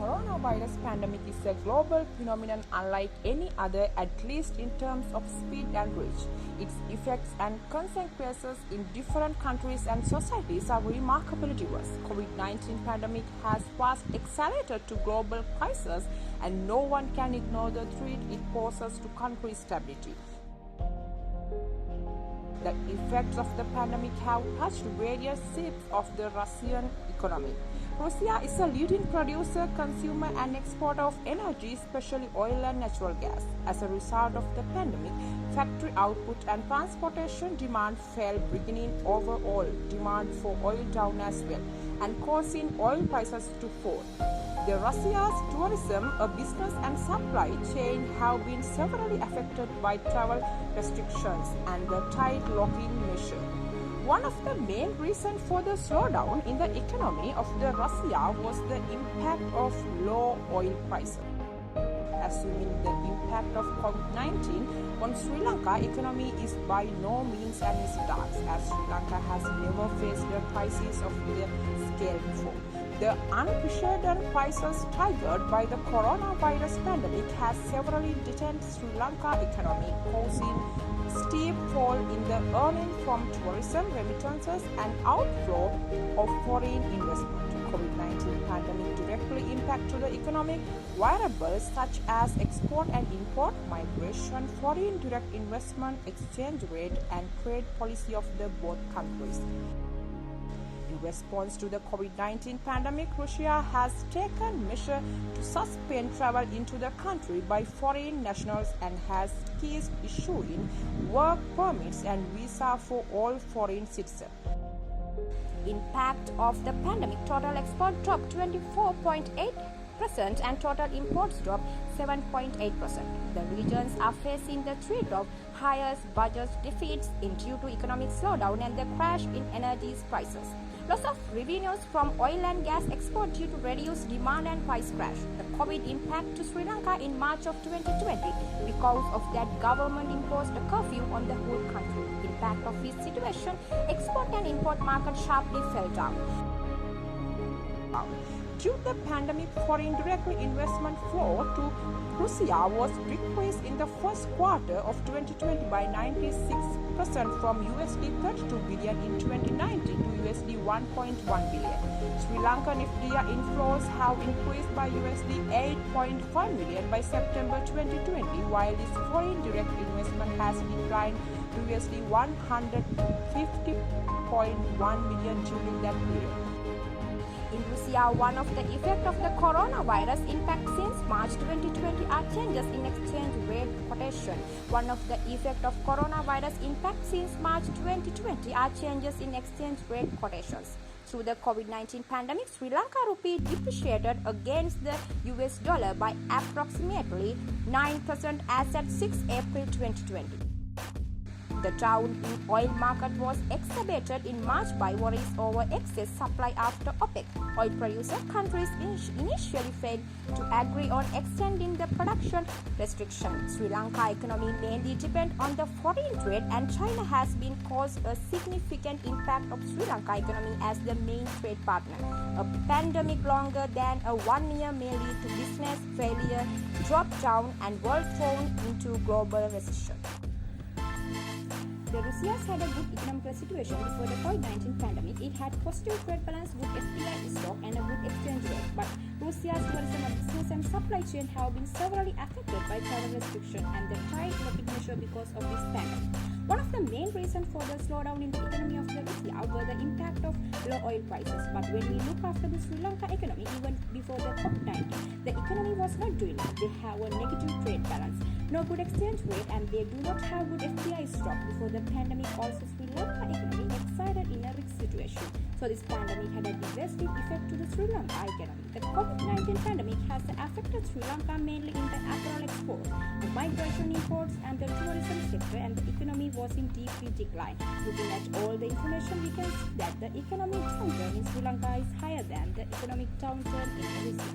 coronavirus pandemic is a global phenomenon unlike any other, at least in terms of speed and reach. Its effects and consequences in different countries and societies are remarkably diverse. Covid-19 pandemic has fast accelerated to global crisis, and no one can ignore the threat it poses to country stability. The effects of the pandemic have touched various shapes of the Russian economy. Russia is a leading producer, consumer and exporter of energy, especially oil and natural gas. As a result of the pandemic, factory output and transportation demand fell, bringing overall demand for oil down as well, and causing oil prices to fall. The Russia's tourism, a business and supply chain have been severely affected by travel restrictions and the tight locking measure. One of the main reasons for the slowdown in the economy of the Russia was the impact of low oil prices. Assuming the impact of COVID-19 on Sri Lanka economy is by no means an task, as Sri Lanka has never faced a crisis of the scale before. The unprecedented crisis triggered by the coronavirus pandemic has severely dented Sri Lanka economy, causing steep fall in the earnings from tourism, remittances and outflow of foreign investment. COVID-19 pandemic directly impacted the economic variables such as export and import, migration, foreign direct investment, exchange rate and trade policy of the both countries. In response to the COVID-19 pandemic, Russia has taken measures to suspend travel into the country by foreign nationals and has ceased issuing work permits and visa for all foreign citizens. Impact of the pandemic: total export dropped 24.8% and total imports dropped 7.8%. The regions are facing the threat of highest budget deficits due to economic slowdown and the crash in energy prices. Loss of revenues from oil and gas export due to reduced demand and price crash. The COVID impact to Sri Lanka in March of 2020. Because of that, government imposed a curfew on the whole country. Impact of this situation: export and import market sharply fell down. Due to the pandemic, foreign direct investment flow to Russia was decreased in the first quarter of 2020 by 96% from $32 billion in 2019 to $1.1 billion. Sri Lankan FDI inflows have increased by $8.5 million by September 2020, while its foreign direct investment has declined to $150.1 million during that period. In Russia, one of the effects of the coronavirus impact since March 2020 are changes in exchange rate quotation. One of the effects of coronavirus impact since March 2020 are changes in exchange rate quotations. Through the COVID-19 pandemic, Sri Lanka rupee depreciated against the US dollar by approximately 9% as at 6 April 2020. The down in oil market was exacerbated in March by worries over excess supply after OPEC oil producer countries initially failed to agree on extending the production restrictions. Sri Lanka economy mainly depends on the foreign trade, and China has been caused a significant impact of Sri Lanka economy as the main trade partner. A pandemic longer than a 1 year may lead to business failure, drop down, and world thrown into global recession. The Russia had a good economic situation before the COVID-19 pandemic. It had positive trade balance, good FDI stock, and a good exchange rate. But Russia's tourism, business, and supply chain have been severely affected by travel restriction and the tight locking measure because of this pandemic. One of the main reasons for the slowdown in the economy of the Russia were the impact of low oil prices. But when we look after the Sri Lanka economy, even before the COVID-19, the economy was not doing well. They have a negative trade balance, no good exchange rate, and they do not have good FDI stock. Before the pandemic, also Sri Lanka economy excited in a risk situation. So this pandemic had a devastating effect to the Sri Lanka economy. The COVID-19 pandemic has affected Sri Lanka mainly in the apparel export, the migration imports, and the tourism sector, and the economy was in deep decline. Looking at all the information, we can see that the economic downturn in Sri Lanka is higher than the economic downturn in Russia.